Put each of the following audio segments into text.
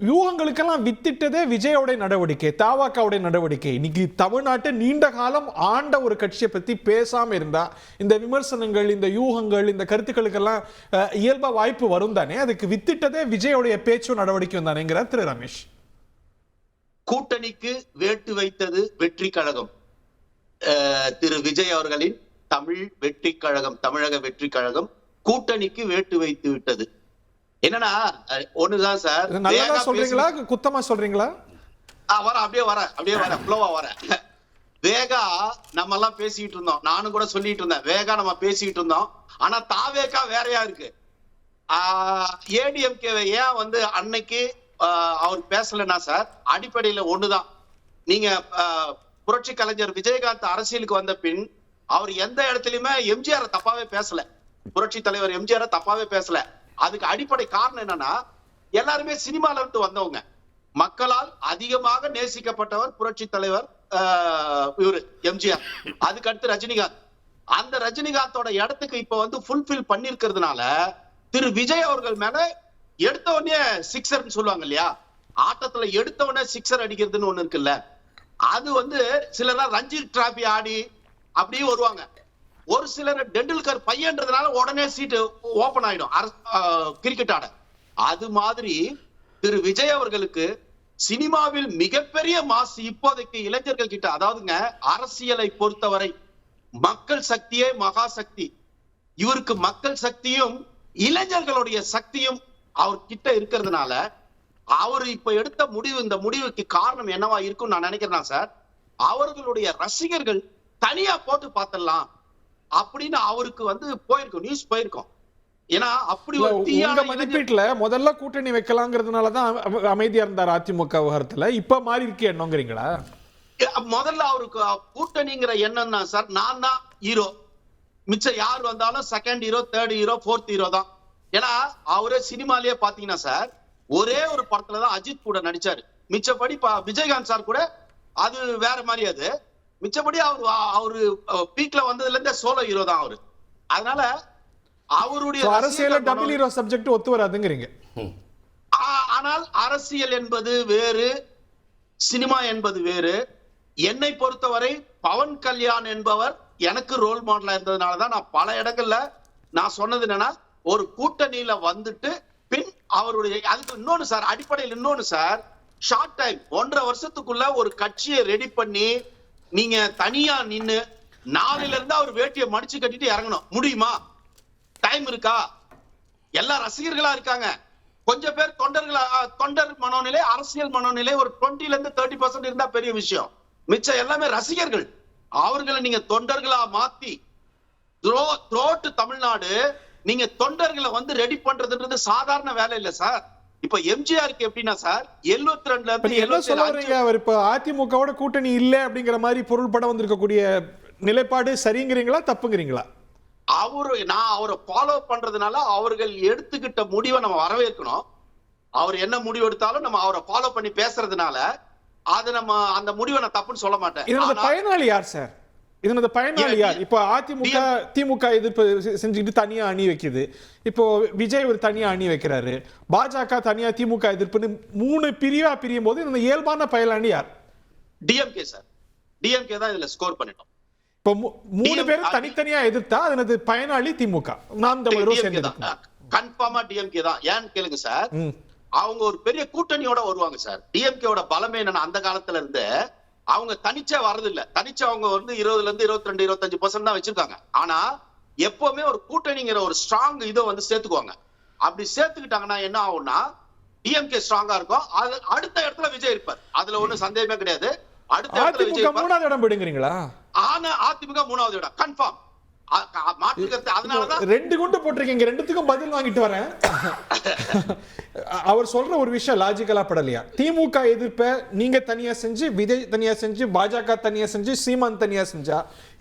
வியூகங்களுக்கெல்லாம் வித்திட்டதே விஜயோட நடவடிக்கை, தாவாக்காவுடைய நடவடிக்கை. இன்னைக்கு தமிழ்நாட்டை நீண்ட காலம் ஆண்ட ஒரு கட்சியை பத்தி பேசாம இருந்தா இந்த விமர்சனங்கள், இந்த யூகங்கள், இந்த கருத்துக்களுக்கெல்லாம் இயல்பா வாய்ப்பு வரும் தானே. அதுக்கு வித்திட்டதே விஜயோடைய பேச்சும் நடவடிக்கையும் தானேங்கிறார் திரு ரமேஷ். கூட்டணிக்கு வேட்டு வைத்தது வெற்றி கழகம். திரு விஜய் அவர்களின் தமிழ் வெற்றி கழகம், தமிழக வெற்றி கழகம் கூட்டணிக்கு வேட்டு வைத்து விட்டது. என்னன்னா ஒண்ணுதான் சார். நல்லதா சொல்றீங்களா, குத்தமா சொல்றீங்களா? அப்படியே வர ஃப்ளோவா வர. வேகா நம்ம எல்லாம் பேசிட்டு இருந்தோம், நானும் கூட சொல்லிட்டு இருந்தேன். வேகா நம்ம பேசிட்டு இருந்தோம், ஆனா தாவேகா வேறையா இருக்கு. ஏடிஎம்கே ஏன் அன்னைக்கு அவர் பேசலன்னா சார், அடிப்படையில ஒண்ணுதான். நீங்க புரட்சி கலைஞர் விஜயகாந்த் அரசியலுக்கு வந்த பின் அவர் எந்த இடத்துலயுமே எம்ஜிஆர் தப்பாவே பேசல, புரட்சி தலைவர் எம்ஜிஆர் தப்பாவே பேசல. அதுக்கு அடிப்படை காரணம் என்னன்னா, எல்லாருமே சினிமால இருந்து வந்தவங்க, மக்களால் அதிகமாக நேசிக்கப்பட்டவர் புரட்சி தலைவர் இவரு எம்ஜிஆர், அதுக்கு அடுத்து ரஜினிகாந்த். அந்த ரஜினிகாந்தோட இடத்துக்கு இப்ப ஃபுல்பில் பண்ணிருக்கிறதுனால திரு விஜய் அவர்கள் மேல எடுத்த உடனே சிக்ஸர் சொல்லுவாங்க இல்லையா, ஆட்டத்துல எடுத்த உடனே சிக்ஸர் அடிக்கிறதுன்னு ஒண்ணு இருக்குல்ல, அது சிலர் ரஞ்சி டிராபி ஆடி அப்படியே வருவாங்க. ஒரு சிலர் டெண்டுல்கர் பையன்றதுனால உடனே சீட்டு ஓபன் ஆயிடும் கிரிக்கெட் ஆட. அது மாதிரி திரு விஜய் அவர்களுக்கு சினிமாவில் மிகப்பெரிய மாசு இப்போதைக்கு இளைஞர்கள் கிட்ட, அதாவதுங்க அரசியலை பொறுத்தவரை மக்கள் சக்தியே மகா சக்தி. இவருக்கு மக்கள் சக்தியும் இளைஞர்களுடைய சக்தியும் அவர் கிட்ட இருக்கிறதுனால அவர் இப்ப எடுத்த முடிவு, இந்த முடிவுக்கு காரணம் என்னவா இருக்கும் நான் நினைக்கிறேன் சார், அவர்களுடைய ரசிகர்கள் தனியா போட்டு பார்த்தலாம் அப்படின்னு அவருக்கு போயிருக்கும், நியூஸ் போயிருக்கும். ஏன்னா அப்படி ஒரு மதிப்பீட்டுல முதல்ல கூட்டணி வைக்கலாங்கிறதுனாலதான் அமைதியா இருந்தார் அதிமுக விவகாரத்துல. இப்ப மாறி இருக்கு என்னங்கிறீங்களா? முதல்ல அவருக்கு கூட்டணிங்கிற எண்ணம் தான் சார், நான் தான் ஹீரோ, மிச்சம் யார் வந்தாலும் second hero, third hero, fourth hero தான். ஏன்னா அவரே சினிமாலேயே பாத்தீங்கன்னா சார், ஒரே ஒரு படத்துலதான் அஜித் கூட நடிச்சாரு. மிச்சப்படி விஜயகாந்த் சார் கூட அது வேற மாதிரி. அது மிச்சப்படி அவரு பீக்ல வந்ததுல இருந்தே சோலோ ஹீரோ தான் அவரு. அதனால அவருடைய அரசியல் டபுள் ஹீரோ சப்ஜெக்ட் ஒத்து வராதுங்கிறீங்க. ஆனால் அரசியல் என்பது வேறு, சினிமா என்பது வேறு. என்னை பொறுத்தவரை பவன் கல்யாண் என்பவர் எனக்கு ரோல் மாடலா இருந்ததுனாலதான் நான் பல இடங்கள்ல நான் சொன்னது என்னன்னா, ஒரு கூட்டணியில பின் அவருடைய அதுக்கு இன்னொன்னு சார், அடிப்படையில் இன்னொன்னு சார், ஷார்ட் டைம் 1.5 வருஷத்துக்குள்ள ஒரு கட்சியை ரெடி பண்ணி நீங்க தனியா நின்னு நாளையில இருந்து அவர் வேட்டியை மடிச்சு கட்டிட்டு இறங்கணும் முடியுமா? டைம் இருக்கா? எல்லா ரசிகர்களா இருக்காங்க, கொஞ்சம் பேர் தொண்டர் மனோநிலை, அரசியல் மனோநிலை ஒரு 20 ல இருந்து 30% இருந்தா பெரிய விஷயம். மிச்சம் எல்லாமே ரசிகர்கள். அவர்களை நீங்க தொண்டர்களா மாத்தி தமிழ்நாடு நீங்க தொண்டர்களை ரெடி பண்றதுன்றது சாதாரண வேலை இல்ல சார். இப்ப எம்ஜிஆருக்கு எப்படின்னா சார் 72ல இருந்து அவர் இப்ப அதிமுகவோட கூட்டணி இல்ல அப்படிங்கிற மாதிரி பொருள் படம் வந்திருக்கக்கூடிய நிலைப்பாடு சரிங்கிறீங்களா தப்புங்கிறீங்களா? நான் அவரை ஃபாலோ பண்றதுனால அவர்கள் எடுத்துக்கிட்ட முடிவை நம்ம வரவேற்கணும். அவர் என்ன முடிவு எடுத்தாலும் நம்ம அவரை ஃபாலோ பண்ணி பேசுறதுனால அது நம்ம அந்த முடிவை நான் தப்புன்னு சொல்ல மாட்டேன். இதனோட பயனாளி யார் சார்? இதனோட பயனாளி யார்? இப்போ அதிமுக திமுக எதிர்ப்பு செஞ்சுக்கிட்டு தனியா அணி வைக்குது, இப்போ விஜய் ஒரு தனியா அணி வைக்கிறாரு, பாஜக தனியா திமுக எதிர்ப்புன்னு 3 பிரிவா பிரியும் போது இந்த இயல்பான பயனாளி யார்? DMK sir. டிஎம்கே தான் இதுல ஸ்கோர் பண்ணிட்டோம். இப்போ 3 பேரும் தனித்தனியா எதிர்த்தா அதனது பயனாளி திமுக, நாம் தமிழரும் சேர்ந்து கன்ஃபார்மா டிஎம்கே தான். ஏன்னு கேளுங்க சார், அவங்க ஒரு பெரிய கூட்டணியோட வருவாங்க சார். டிஎம்கேவோட பலமே என்னன்னா, அந்த காலத்துல இருந்து அவங்க தனிச்சா வரது இல்ல. தனிச்சா அவங்க 20ல இருந்து 22, 25% தான் வச்சிருக்காங்க. ஆனா எப்பவுமே ஒரு கூட்டணிங்கிற ஒரு ஸ்ட்ராங் இதை சேர்த்துக்குவாங்க. அப்படி சேர்த்துக்கிட்டாங்கன்னா என்ன ஆகும்னா, டிஎம்கே ஸ்ட்ராங்கா இருக்கும், அது அடுத்த இடத்துல விஜய் இருப்பார், அதுல ஒண்ணும் சந்தேகமே கிடையாது. அடுத்த இடத்துல விஜய் 3வது இடம் போடுங்கறீங்களா? ஆனா அதிமுக 3வது இடம் கன்ஃபார்ம். மாற்றுக்கிறது. அதனாலதான் 2 குண்டு போட்டிருக்கீங்க, 2த்துக்கும் பதில் வாங்கிட்டு வரேன். அவர் சொல்ற ஒரு விஷயம் லாஜிக்கலா படலையா? திமுக எதிர்ப்ப நீங்க தனியா செஞ்சு, விஜய் தனியா செஞ்சு, பாஜக தனியா செஞ்சு, சீமான் தனியா செஞ்சா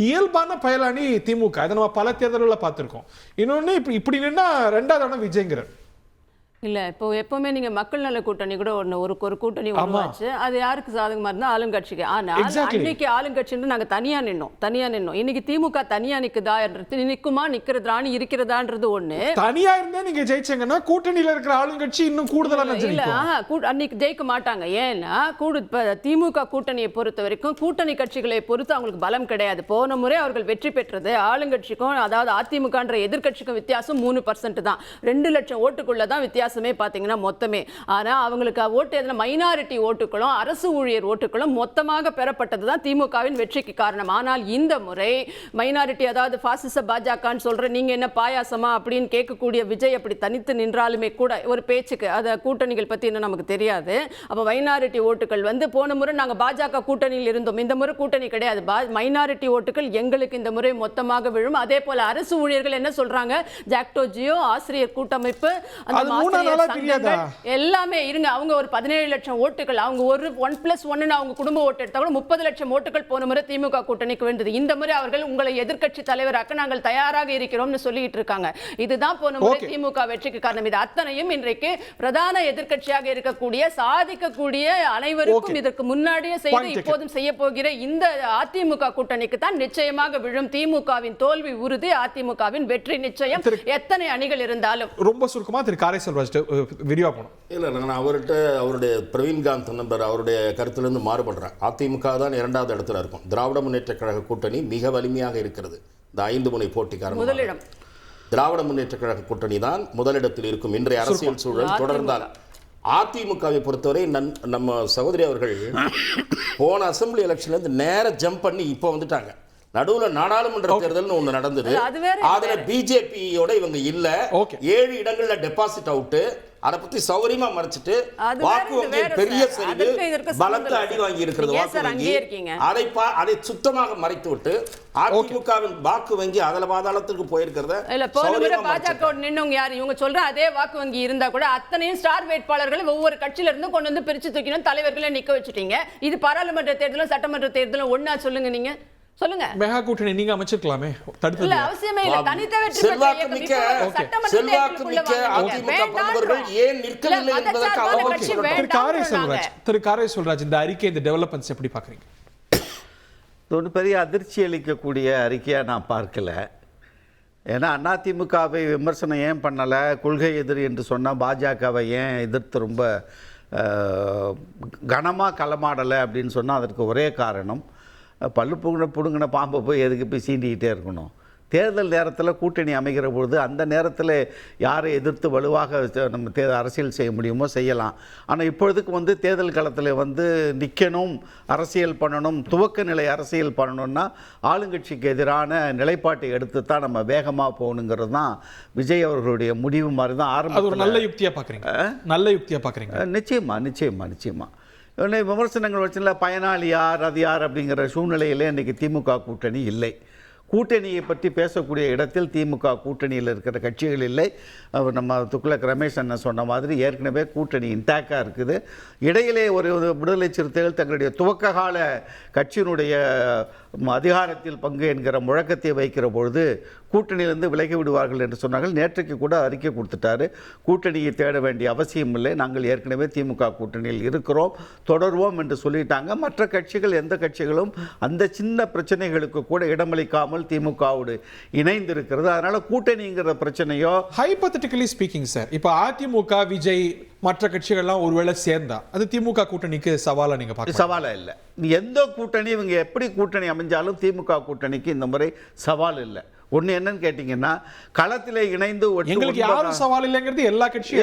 இயல்பான பயலானி திமுக. இதை நம்ம பல தேர்தல்களை பார்த்திருக்கோம். இன்னொன்னு இப்படி நின்னா 2வது இடம் விஜய்ங்கிறார். இல்ல இப்போ எப்பவுமே நீங்க மக்கள் நல கூட்டணி கூட ஒரு கூட்டணி உருவாச்சு. அது யாருக்கு சாதகமா இருந்தா ஆளுங்கட்சிக்கு. ஆனால் அன்னைக்கு ஆளுங்கட்சின்னு நாங்க தனியா நின்னோம். இன்னைக்கு திமுக தனியா நிக்குதான்றது, நிக்குமா நிக்கிறதான்னு இருக்கிறதான்றது ஒண்ணு. தனியா இருந்தே நீங்க ஜெயிச்சீங்கன்னா கூட்டணியில இருக்கிற ஆளுங்கட்சி இன்னும் கூடுதலா இல்ல அன்னைக்கு ஜெயிக்க மாட்டாங்க. ஏன்னா திமுக கூட்டணியை பொறுத்த வரைக்கும் கூட்டணி கட்சிகளை பொறுத்து அவங்களுக்கு பலம் கிடையாது. போன முறை அவர்கள் வெற்றி பெற்றது ஆளுங்கட்சிக்கும், அதாவது அதிமுகன்ற எதிர்கட்சிக்கும் வித்தியாசம் 3% தான். 2 லட்சம் ஓட்டுக்குள்ள தான் வித்தியாசமே பாத்தீங்கன்னா மொத்தமே. ஆனா அவங்களுக்கு ஓட்டு எதுனா மைனாரிட்டி ஓட்டுகளும் அரசு ஊழியர் ஓட்டுகளும் மொத்தமாக பெறப்பட்டதுதான் திமுகவின் வெற்றிக்கு காரணம். ஆனால் இந்த முறை மைனாரிட்டி, அதாவது பாசிச பாஜகன்னு சொல்ற நீங்க என்ன பாயாசமா அப்படின்னு கேட்கக்கூடிய விஜய் அப்படி தனித்து நின்றாலுமே கூட ஒரு பேச்சுக்கு அத கூட்டணிகள் பத்தி இன்னும் நமக்கு தெரியாது. அப்ப மைனாரிட்டி ஓட்டுகள் போன முறை நாங்க பாஜக கூட்டணியில் இருந்தோம், இந்த முறை கூட்டணி கிடையாது. மைனாரிட்டி ஓட்டுகள் எங்களுக்கு இந்த முறை மொத்தமாக விழும். அதே போல அரசு ஊழியர்கள் என்ன சொல்றாங்க, ஜாக்டோ ஜியோ, ஆசிரியர் கூட்டமைப்பு, அந்த எல்லாமே இருங்க, அவங்க ஒரு 17 லட்சம் ஓட்டுகள், அவங்க ஒரு 1+1 அவங்க குடும்ப ஓட்டு எடுத்தா கூட 30 லட்சம் ஓட்டுகள் போன முறை திமுக கூட்டணிக்கு வேண்டது. இந்த முறை அவர்கள் உங்களை எதிர்க்கட்சி தலைவராக்க நாங்கள் தயாராக இருக்கிறோம்னு சொல்லிட்டு இருக்காங்க. இதுதான் போன முறை திமுக வெற்றிக்கு காரணம். இது அத்தனையும் இன்றைக்கு பிரதான எதிர்க்கட்சியாக இருக்கக்கூடிய சாதிக்கக்கூடிய அனைவருக்கும் இதற்கு முன்னாடியே செய்து இப்போதும் செய்ய போகிற இந்த அதிமுக கூட்டணிக்கு தான் நிச்சயமாக விழும். திமுகவின் தோல்வி உறுதி, அதிமுகவின் வெற்றி நிச்சயம், எத்தனை அணிகள் இருந்தாலும். ரொம்ப சுருக்கமா திரு காரை செல்வராஜ் விரிவா போனோம். இல்லை, நான் அவருடைய பிரவீன்காந்த் நம்பர் அவருடைய கருத்திலிருந்து மாறுபடுறேன். அதிமுக தான் 2வது இடத்துல இருக்கும். திராவிட முன்னேற்ற கழக கூட்டணி மிக வலிமையாக இருக்கிறது. இந்த 5 முனை போட்டி காரணமாக திராவிட முன்னேற்ற கழக கூட்டணி தான் முதலிடத்தில் இருக்கும். இன்றைய அரசியல் சூழல் தொடர்ந்தால் அதிமுகவை பொறுத்தவரை நம்ம சகோதரி அவர்கள் போன அசெம்பிளி எலெக்ஷன்லேருந்து நேர ஜம்ப் பண்ணி இப்போ வந்துட்டாங்க. நடுவுல நாடாளுமன்ற தேர்தல் ஒண்ணு நடந்தது. அதுல பிஜேபியோட இவங்க இல்ல. 7 இடங்கள்ல டெபாசிட் அவுட். அதை பத்தி சௌகரியமா மறைச்சிட்டு வாக்கு வங்கியில் பெரிய சரிவு, பலத்த அடி வாங்கி இருக்கிறது வாக்கு வங்கி. அதை சுத்தமாக மறைத்து விட்டு அதிமுகவின் வாக்கு வங்கி அதல பாதாளத்துக்கு போயிருக்கிறத பாஜக நின்னவங்க யாரு, இவங்க சொல்ற அதே வாக்கு வங்கி இருந்தா கூட அத்தனையும் ஸ்டார் வேட்பாளர்கள் ஒவ்வொரு கட்சியில இருந்து கொண்டு வந்து பிரிச்சு தூக்கணும், தலைவர்களை நிக்க வச்சுட்டீங்க. இது பாராளுமன்ற தேர்தலும் சட்டமன்ற தேர்தலும் ஒன்னா சொல்லுங்க, நீங்க சொல்லுங்க. மெகா கூட்டணி நீங்க அமைச்சிருக்கலாமே, தடுத்து இல்ல அவசியமே இல்ல. தனித்த வெற்றி பெற்ற செல்வாக்கு மிக்க அதிமுக பிரமுகர்கள் ஏன் நிற்கவில்லை என்பதற்கு அவங்க திரு காரை செல்வராஜ் இந்த அறிக்கை, இந்த டெவலப்மெண்ட்ஸ் எப்படி பாக்குறீங்க? ஒரு பெரிய அதிர்ச்சி அளிக்கக்கூடிய அறிக்கையா நான் பார்க்கல. ஏன்னா அதிமுகவை விமர்சனம் ஏன் பண்ணலை, கொள்கை எதிரி என்று சொன்னால் பாஜகவை ஏன் எதிர்த்து ரொம்ப கனமாக களமாடலை அப்படின்னு சொன்னால் அதற்கு ஒரே காரணம், பல்லு புடுங்கின பாம்பை போய் எதுக்கு போய் சீண்டிக்கிட்டே இருக்கணும். தேர்தல் நேரத்தில் கூட்டணி அமைகிற பொழுது அந்த நேரத்தில் யாரை எதிர்த்து வலுவாக நம்ம அரசியல் செய்ய முடியுமோ செய்யலாம். ஆனால் இப்பொழுதுக்கு தேர்தல் களத்தில் நிற்கணும், அரசியல் பண்ணணும், துவக்க நிலை அரசியல் பண்ணணும்னா ஆளுங்கட்சிக்கு எதிரான நிலைப்பாட்டை எடுத்து தான் நம்ம வேகமாக போகணுங்கிறது தான் விஜய் அவர்களுடைய முடிவு மாதிரி தான் ஆரம்பம். நல்ல யுக்தியாக பார்க்குறீங்க? நல்ல யுக்தியாக பார்க்குறீங்க? நிச்சயமாக விமர்சனங்கள் வச்சுல பயனாளி யார் அது யார் அப்படிங்கிற சூழ்நிலையிலே இன்றைக்கி திமுக கூட்டணி இல்லை. கூட்டணியை பற்றி பேசக்கூடிய இடத்தில் திமுக கூட்டணியில் இருக்கிற கட்சிகள் இல்லை. நம்ம துக்ளக் ரமேஷ் அண்ணன் சொன்ன மாதிரி ஏற்கனவே கூட்டணி இன்டாக்டாக இருக்குது. இடையிலே ஒரு விடுதலை சிறுத்தைகள் தங்களுடைய துவக்க கால கட்சியினுடைய அதிகாரத்தில் பங்கு என்கிற முழக்கத்தை வைக்கிற பொழுது கூட்டணியிலிருந்து விலகி விடுவார்கள் என்று சொன்னார்கள். நேற்றைக்கு கூட அறிக்கை கொடுத்துட்டாரு, கூட்டணியை தேட வேண்டிய அவசியம் இல்லை, நாங்கள் ஏற்கனவே திமுக கூட்டணியில் இருக்கிறோம், தொடர்வோம் என்று சொல்லிட்டாங்க. மற்ற கட்சிகள் எந்த கட்சிகளும் அந்த சின்ன பிரச்சனைகளுக்கு கூட இடமளிக்காமல் திமுகவோடு இணைந்திருக்கிறது. அதனால கூட்டணிங்கிற பிரச்சனையோ ஹைபோதெட்டிக்கலி ஸ்பீக்கிங் சார், இப்போ அதிமுக விஜய் மற்ற கட்சிகள்லாம் ஒருவேளை சேர்ந்தா அது திமுக கூட்டணிக்கு சவாலா நீங்க பார்க்க? சவாலா இல்லை. எந்த கூட்டணி இவங்க எப்படி கூட்டணி அமைஞ்சாலும் திமுக கூட்டணிக்கு இந்த முறை சவால் இல்லை. ஒன்று என்னன்னு கேட்டீங்கன்னா, களத்திலே இணைந்து எங்களுக்கு யாரும் சவால் இல்லைங்கிறது எல்லா கட்சியும்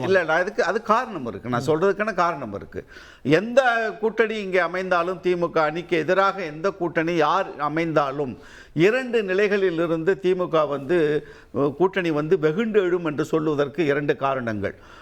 இல்லை அது காரணம் இருக்கு. நான் சொல்றதுக்கான காரணம் இருக்கு. எந்த கூட்டணி இங்கே அமைந்தாலும் திமுக அணிக்கு எதிராக எந்த கூட்டணி யார் அமைந்தாலும் 2 நிலைகளில் இருந்து திமுக கூட்டணி வெகுண்டு எழும் என்று சொல்வதற்கு 2 காரணங்கள்.